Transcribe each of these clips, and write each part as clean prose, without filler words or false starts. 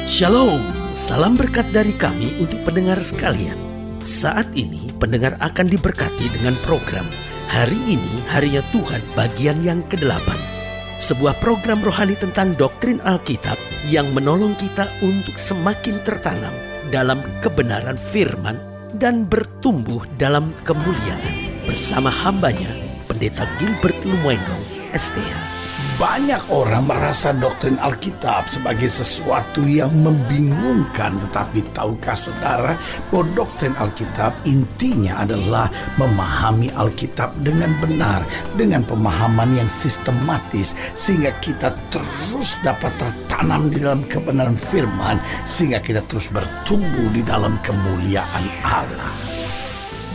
Shalom, salam berkat dari kami untuk pendengar sekalian. Saat ini pendengar akan diberkati dengan program Hari Ini Harinya Tuhan bagian yang ke-8. Sebuah program rohani tentang doktrin Alkitab yang menolong kita untuk semakin tertanam dalam kebenaran firman dan bertumbuh dalam kemuliaan. Bersama hambanya, Pendeta Gilbert Lumwendo, STH. Banyak orang merasa doktrin Alkitab sebagai sesuatu yang membingungkan. Tetapi tahukah saudara bahwa doktrin Alkitab intinya adalah memahami Alkitab dengan benar, dengan pemahaman yang sistematis, sehingga kita terus dapat tertanam di dalam kebenaran firman, sehingga kita terus bertumbuh di dalam kemuliaan Allah.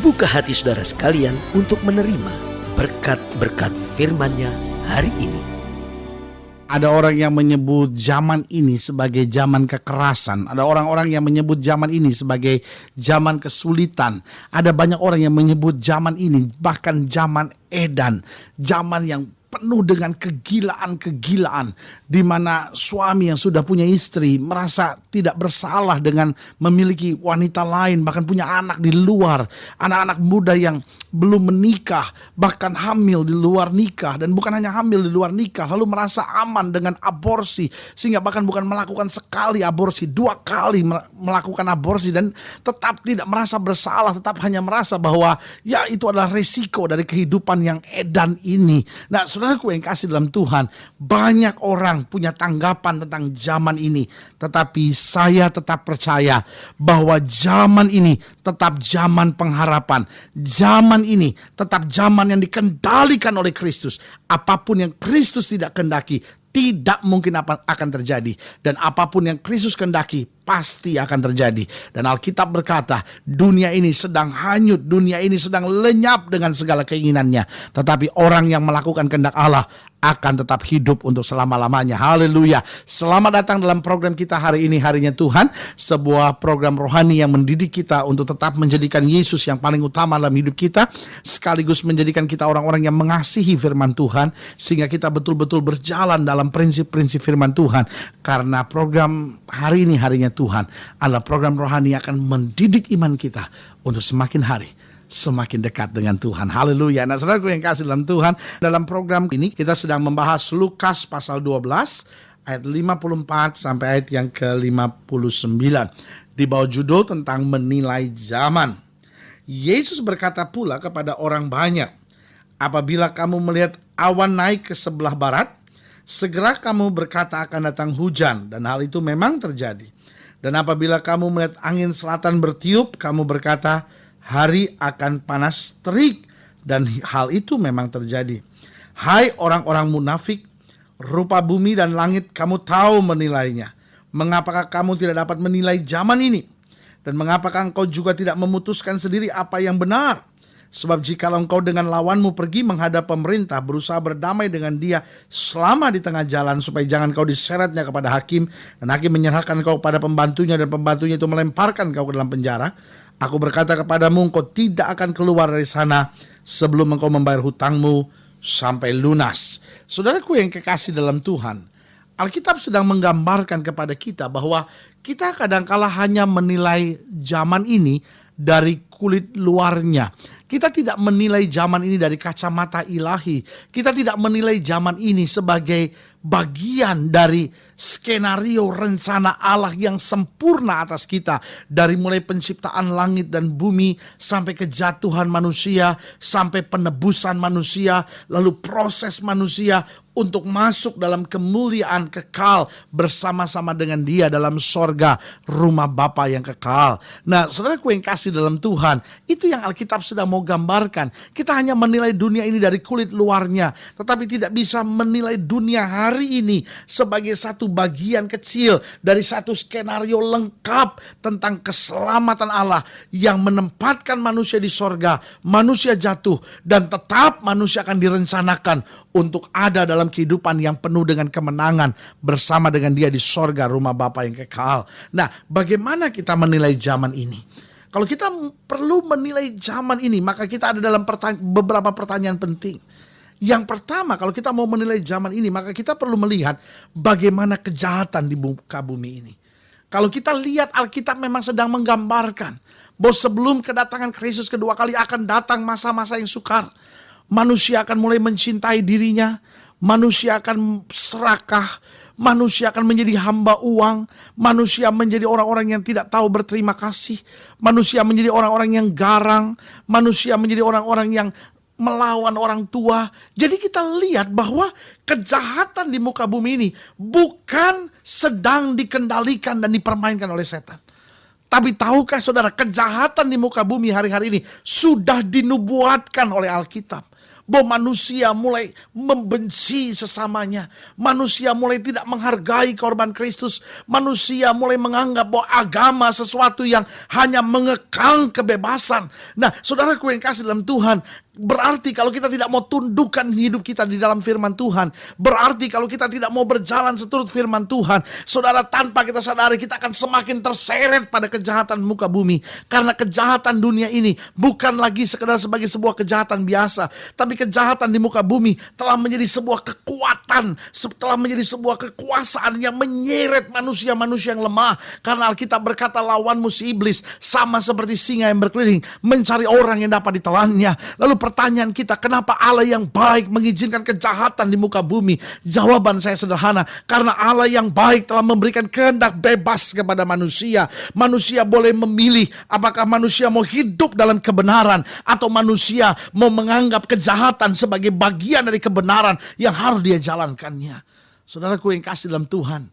Buka hati saudara sekalian untuk menerima berkat-berkat firman-Nya hari ini. Ada orang yang menyebut zaman ini sebagai zaman kekerasan. Ada orang-orang yang menyebut zaman ini sebagai zaman kesulitan. Ada banyak orang yang menyebut zaman ini bahkan zaman edan. Zaman yang penuh dengan kegilaan-kegilaan, di mana suami yang sudah punya istri merasa tidak bersalah dengan memiliki wanita lain, bahkan punya anak di luar. Anak-anak muda yang belum menikah, bahkan hamil di luar nikah, dan bukan hanya hamil di luar nikah, lalu merasa aman dengan aborsi, sehingga bahkan bukan melakukan sekali aborsi, 2 kali melakukan aborsi, dan tetap tidak merasa bersalah, tetap hanya merasa bahwa ya itu adalah resiko dari kehidupan yang edan ini. Nah, saudaraku yang kasih dalam Tuhan, banyak orang punya tanggapan tentang zaman ini, tetapi saya tetap percaya bahwa zaman ini tetap zaman pengharapan. Zaman ini tetap zaman yang dikendalikan oleh Kristus. Apapun yang Kristus tidak kehendaki, tidak mungkin akan terjadi. Dan apapun yang Kristus kehendaki, pasti akan terjadi. Dan Alkitab berkata, dunia ini sedang hanyut, dunia ini sedang lenyap dengan segala keinginannya. Tetapi orang yang melakukan kehendak Allah akan tetap hidup untuk selama-lamanya. Haleluya. Selamat datang dalam program kita hari ini, Harinya Tuhan. Sebuah program rohani yang mendidik kita untuk tetap menjadikan Yesus yang paling utama dalam hidup kita, sekaligus menjadikan kita orang-orang yang mengasihi firman Tuhan, sehingga kita betul-betul berjalan dalam prinsip-prinsip firman Tuhan. Karena program hari ini, Harinya Tuhan, adalah program rohani yang akan mendidik iman kita untuk semakin hari semakin dekat dengan Tuhan. Haleluya. Nah, saudaraku yang kasih dalam Tuhan, dalam program ini kita sedang membahas Lukas pasal 12 ayat 54 sampai ayat yang ke-59 di bawah judul tentang menilai zaman. Yesus berkata pula kepada orang banyak, apabila kamu melihat awan naik ke sebelah barat, segera kamu berkata akan datang hujan, dan hal itu memang terjadi. Dan apabila kamu melihat angin selatan bertiup, kamu berkata, hari akan panas terik, dan hal itu memang terjadi. Hai orang-orang munafik, rupa bumi dan langit kamu tahu menilainya. Mengapakah kamu tidak dapat menilai zaman ini? Dan mengapakah engkau juga tidak memutuskan sendiri apa yang benar? Sebab jikalau engkau dengan lawanmu pergi menghadap pemerintah, berusaha berdamai dengan dia selama di tengah jalan, supaya jangan kau diseretnya kepada hakim, dan hakim menyerahkan kau kepada pembantunya, dan pembantunya itu melemparkan kau ke dalam penjara, aku berkata kepadamu, engkau tidak akan keluar dari sana sebelum engkau membayar hutangmu sampai lunas. Saudaraku yang kekasih dalam Tuhan, Alkitab sedang menggambarkan kepada kita bahwa kita kadangkala hanya menilai zaman ini dari kulit luarnya. Kita tidak menilai zaman ini dari kacamata ilahi. Kita tidak menilai zaman ini sebagai bagian dari skenario rencana Allah yang sempurna atas kita. Dari mulai penciptaan langit dan bumi, sampai kejatuhan manusia, sampai penebusan manusia, lalu proses manusia untuk masuk dalam kemuliaan kekal bersama-sama dengan dia dalam sorga, rumah Bapa yang kekal. Nah, saudaraku yang kasih dalam Tuhan, itu yang Alkitab sedang mau gambarkan. Kita hanya menilai dunia ini dari kulit luarnya, tetapi tidak bisa menilai dunia hari ini sebagai satu bagian kecil dari satu skenario lengkap tentang keselamatan Allah yang menempatkan manusia di sorga, manusia jatuh, dan tetap manusia akan direncanakan untuk ada dalam kehidupan yang penuh dengan kemenangan bersama dengan dia di sorga, rumah Bapa yang kekal. Nah, bagaimana kita menilai zaman ini? Kalau kita perlu menilai zaman ini, maka kita ada dalam beberapa pertanyaan penting. Yang pertama, kalau kita mau menilai zaman ini, maka kita perlu melihat bagaimana kejahatan di muka bumi ini. Kalau kita lihat Alkitab memang sedang menggambarkan bahwa sebelum kedatangan Kristus kedua kali akan datang masa-masa yang sukar. Manusia akan mulai mencintai dirinya, manusia akan serakah, manusia akan menjadi hamba uang, manusia menjadi orang-orang yang tidak tahu berterima kasih, manusia menjadi orang-orang yang garang, manusia menjadi orang-orang yang melawan orang tua. Jadi kita lihat bahwa kejahatan di muka bumi ini bukan sedang dikendalikan dan dipermainkan oleh setan. Tapi tahukah saudara, kejahatan di muka bumi hari-hari ini sudah dinubuatkan oleh Alkitab. Bahwa manusia mulai membenci sesamanya. Manusia mulai tidak menghargai korban Kristus. Manusia mulai menganggap bahwa agama sesuatu yang hanya mengekang kebebasan. Nah, saudaraku yang kasih dalam Tuhan, berarti kalau kita tidak mau tundukkan hidup kita di dalam firman Tuhan, berarti kalau kita tidak mau berjalan seturut firman Tuhan, saudara, tanpa kita sadari kita akan semakin terseret pada kejahatan muka bumi. Karena kejahatan dunia ini bukan lagi sekedar sebagai sebuah kejahatan biasa, tapi kejahatan di muka bumi telah menjadi sebuah kekuatan, telah menjadi sebuah kekuasaan yang menyeret manusia-manusia yang lemah. Karena Alkitab berkata, lawanmu si iblis sama seperti singa yang berkeliling mencari orang yang dapat ditelannya. Lalu pertanyaan kita, kenapa Allah yang baik mengizinkan kejahatan di muka bumi? Jawaban saya sederhana, karena Allah yang baik telah memberikan kehendak bebas kepada manusia. Manusia boleh memilih apakah manusia mau hidup dalam kebenaran atau manusia mau menganggap kejahatan sebagai bagian dari kebenaran yang harus dia jalankannya. Saudaraku yang kasih dalam Tuhan,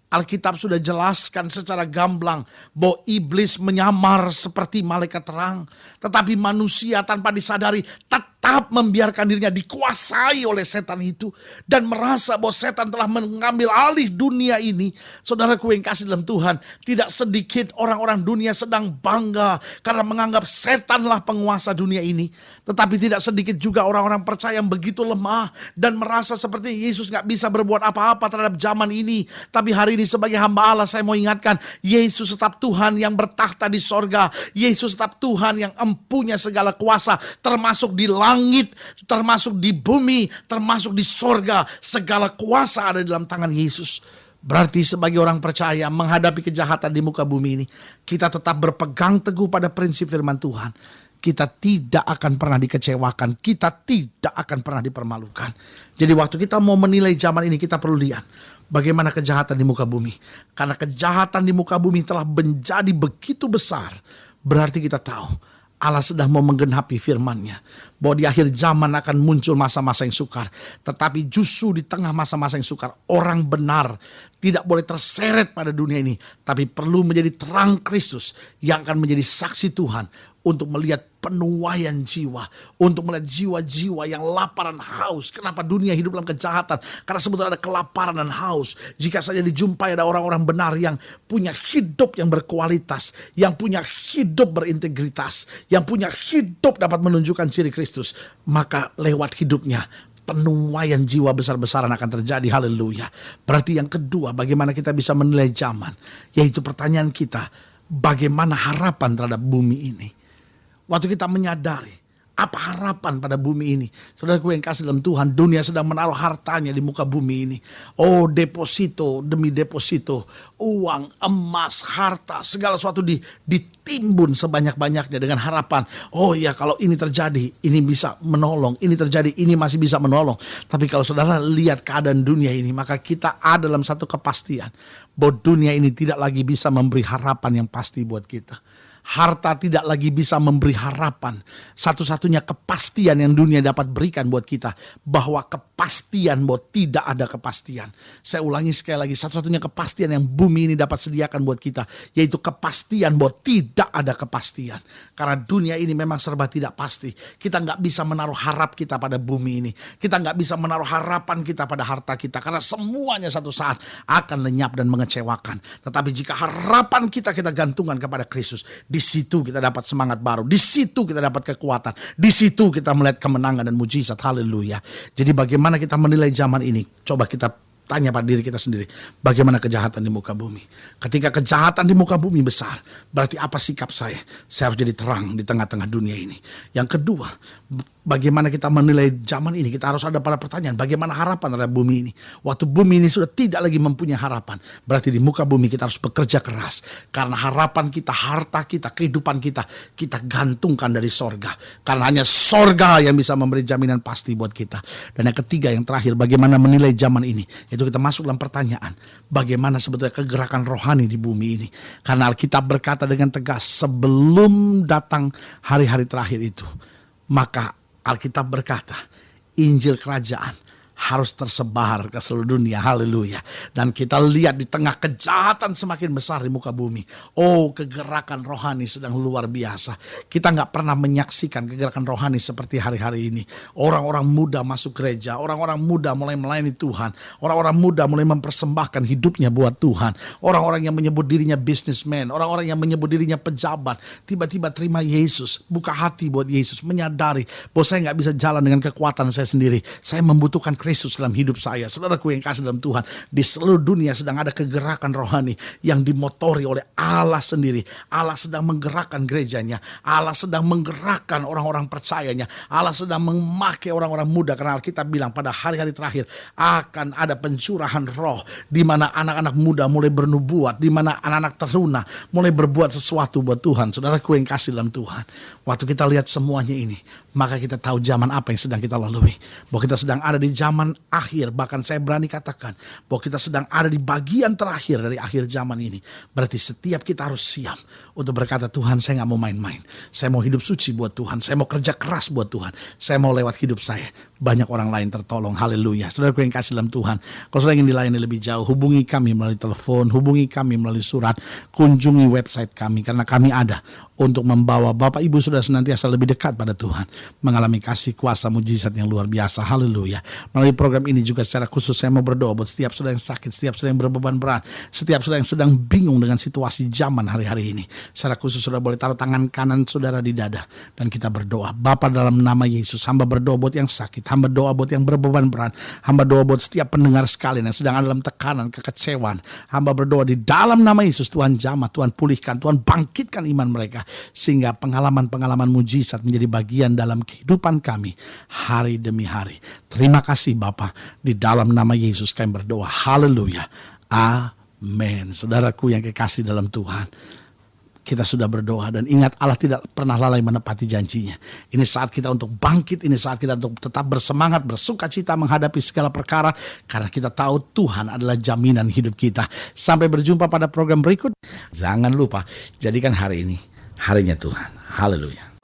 Alkitab sudah jelaskan secara gamblang bahwa iblis menyamar seperti malaikat terang. Tetapi manusia tanpa disadari tetap membiarkan dirinya dikuasai oleh setan itu. Dan merasa bahwa setan telah mengambil alih dunia ini. Saudaraku yang kasih dalam Tuhan, tidak sedikit orang-orang dunia sedang bangga karena menganggap setanlah penguasa dunia ini. Tetapi tidak sedikit juga orang-orang percaya yang begitu lemah dan merasa seperti Yesus gak bisa berbuat apa-apa terhadap zaman ini. Tapi hari ini sebagai hamba Allah, saya mau ingatkan, Yesus tetap Tuhan yang bertakhta di sorga. Yesus tetap Tuhan yang empunya segala kuasa, termasuk di langit, termasuk di bumi, termasuk di sorga. Segala kuasa ada di dalam tangan Yesus. Berarti sebagai orang percaya menghadapi kejahatan di muka bumi ini, kita tetap berpegang teguh pada prinsip firman Tuhan. Kita tidak akan pernah dikecewakan, kita tidak akan pernah dipermalukan. Jadi waktu kita mau menilai zaman ini, kita perlu lihat bagaimana kejahatan di muka bumi. Karena kejahatan di muka bumi telah menjadi begitu besar, berarti kita tahu Allah sedang mau menggenapi firman-Nya bahwa di akhir zaman akan muncul masa-masa yang sukar. Tetapi justru di tengah masa-masa yang sukar, orang benar tidak boleh terseret pada dunia ini, tapi perlu menjadi terang Kristus yang akan menjadi saksi Tuhan untuk melihat penuaian jiwa, untuk melihat jiwa-jiwa yang lapar dan haus. Kenapa dunia hidup dalam kejahatan? Karena sebetulnya ada kelaparan dan haus. Jika saja dijumpai ada orang-orang benar yang punya hidup yang berkualitas, yang punya hidup berintegritas, yang punya hidup dapat menunjukkan ciri Kristus, maka lewat hidupnya penuaian jiwa besar-besaran akan terjadi. Haleluya. Berarti yang kedua, bagaimana kita bisa menilai zaman? Yaitu pertanyaan kita, bagaimana harapan terhadap bumi ini? Waktu kita menyadari apa harapan pada bumi ini. Saudaraku yang kasih dalam Tuhan, dunia sedang menaruh hartanya di muka bumi ini. Oh, deposito demi deposito, uang, emas, harta, segala sesuatu ditimbun sebanyak-banyaknya dengan harapan, oh ya kalau ini terjadi, ini bisa menolong, ini terjadi, ini masih bisa menolong. Tapi kalau saudara lihat keadaan dunia ini, maka kita ada dalam satu kepastian bahwa dunia ini tidak lagi bisa memberi harapan yang pasti buat kita. Harta tidak lagi bisa memberi harapan. Satu-satunya kepastian yang dunia dapat berikan buat kita, bahwa kepastian bahwa tidak ada kepastian. Saya ulangi sekali lagi, satu-satunya kepastian yang bumi ini dapat sediakan buat kita, yaitu kepastian bahwa tidak ada kepastian. Karena dunia ini memang serba tidak pasti. Kita nggak bisa menaruh harap kita pada bumi ini. Kita nggak bisa menaruh harapan kita pada harta kita, karena semuanya satu saat akan lenyap dan mengecewakan. Tetapi jika harapan kita gantungkan kepada Kristus, di situ kita dapat semangat baru. Di situ kita dapat kekuatan. Di situ kita melihat kemenangan dan mujizat. Haleluya. Jadi bagaimana kita menilai zaman ini? Coba kita tanya pada diri kita sendiri. Bagaimana kejahatan di muka bumi? Ketika kejahatan di muka bumi besar, berarti apa sikap saya? Saya harus jadi terang di tengah-tengah dunia ini. Yang kedua, Bagaimana kita menilai zaman ini? Kita harus ada pada pertanyaan, bagaimana harapan terhadap bumi ini? Waktu bumi ini sudah tidak lagi mempunyai harapan, berarti di muka bumi kita harus bekerja keras. Karena harapan kita, harta kita, kehidupan kita gantungkan dari sorga. Karena hanya sorga yang bisa memberi jaminan pasti buat kita. Dan yang ketiga, yang terakhir, bagaimana menilai zaman ini? Itu kita masuk dalam pertanyaan, bagaimana sebetulnya kegerakan rohani di bumi ini? Karena Alkitab berkata dengan tegas, sebelum datang hari-hari terakhir itu, maka Alkitab berkata, Injil kerajaan harus tersebar ke seluruh dunia. Haleluya. Dan kita lihat di tengah kejahatan semakin besar di muka bumi. Oh, kegerakan rohani sedang luar biasa. Kita nggak pernah menyaksikan kegerakan rohani seperti hari-hari ini. Orang-orang muda masuk gereja. Orang-orang muda mulai melayani Tuhan. Orang-orang muda mulai mempersembahkan hidupnya buat Tuhan. Orang-orang yang menyebut dirinya businessman. Orang-orang yang menyebut dirinya pejabat. Tiba-tiba terima Yesus. Buka hati buat Yesus. Menyadari bahwa saya nggak bisa jalan dengan kekuatan saya sendiri. Saya membutuhkan Kristus dalam hidup saya. Saudaraku yang kasih dalam Tuhan, di seluruh dunia sedang ada kegerakan rohani yang dimotori oleh Allah sendiri. Allah sedang menggerakkan gerejanya. Allah sedang menggerakkan orang-orang percayanya. Allah sedang memakai orang-orang muda, karena Alkitab bilang pada hari-hari terakhir akan ada pencurahan roh, di mana anak-anak muda mulai bernubuat, di mana anak-anak teruna mulai berbuat sesuatu buat Tuhan. Saudaraku yang kasih dalam Tuhan, waktu kita lihat semuanya ini, maka kita tahu zaman apa yang sedang kita lalui. Bahwa kita sedang ada di zaman akhir. Bahkan saya berani katakan bahwa kita sedang ada di bagian terakhir dari akhir zaman ini. Berarti setiap kita harus siap untuk berkata, Tuhan, saya gak mau main-main. Saya mau hidup suci buat Tuhan. Saya mau kerja keras buat Tuhan. Saya mau lewat hidup saya banyak orang lain tertolong. Haleluya. Saudaraku yang kasih dalam Tuhan, kalau saudara ingin dilayani lebih jauh, hubungi kami melalui telepon, hubungi kami melalui surat, kunjungi website kami, karena kami ada untuk membawa Bapak Ibu sudah senantiasa lebih dekat pada Tuhan, mengalami kasih kuasa mujizat yang luar biasa. Haleluya. Melalui program ini juga secara khusus saya mau berdoa buat setiap saudara yang sakit, setiap saudara yang berbeban berat, setiap saudara yang sedang bingung dengan situasi zaman hari-hari ini. Secara khusus saudara boleh taruh tangan kanan saudara di dada dan kita berdoa. Bapa, dalam nama Yesus, hamba berdoa buat yang sakit, hamba doa buat yang berbeban berat, hamba doa buat setiap pendengar sekalian yang sedang ada dalam tekanan, kekecewaan. Hamba berdoa di dalam nama Yesus, Tuhan jamah, Tuhan pulihkan, Tuhan bangkitkan iman mereka, sehingga pengalaman-pengalaman mujizat menjadi bagian dalam kehidupan kami hari demi hari. Terima kasih Bapa, di dalam nama Yesus kami berdoa. Haleluya. Amin. Saudaraku yang kekasih dalam Tuhan, kita sudah berdoa dan ingat, Allah tidak pernah lalai menepati janjinya. Ini saat kita untuk bangkit, ini saat kita untuk tetap bersemangat, bersuka cita menghadapi segala perkara, karena kita tahu Tuhan adalah jaminan hidup kita. Sampai berjumpa pada program berikut. Jangan lupa, jadikan hari ini harinya Tuhan. Haleluya.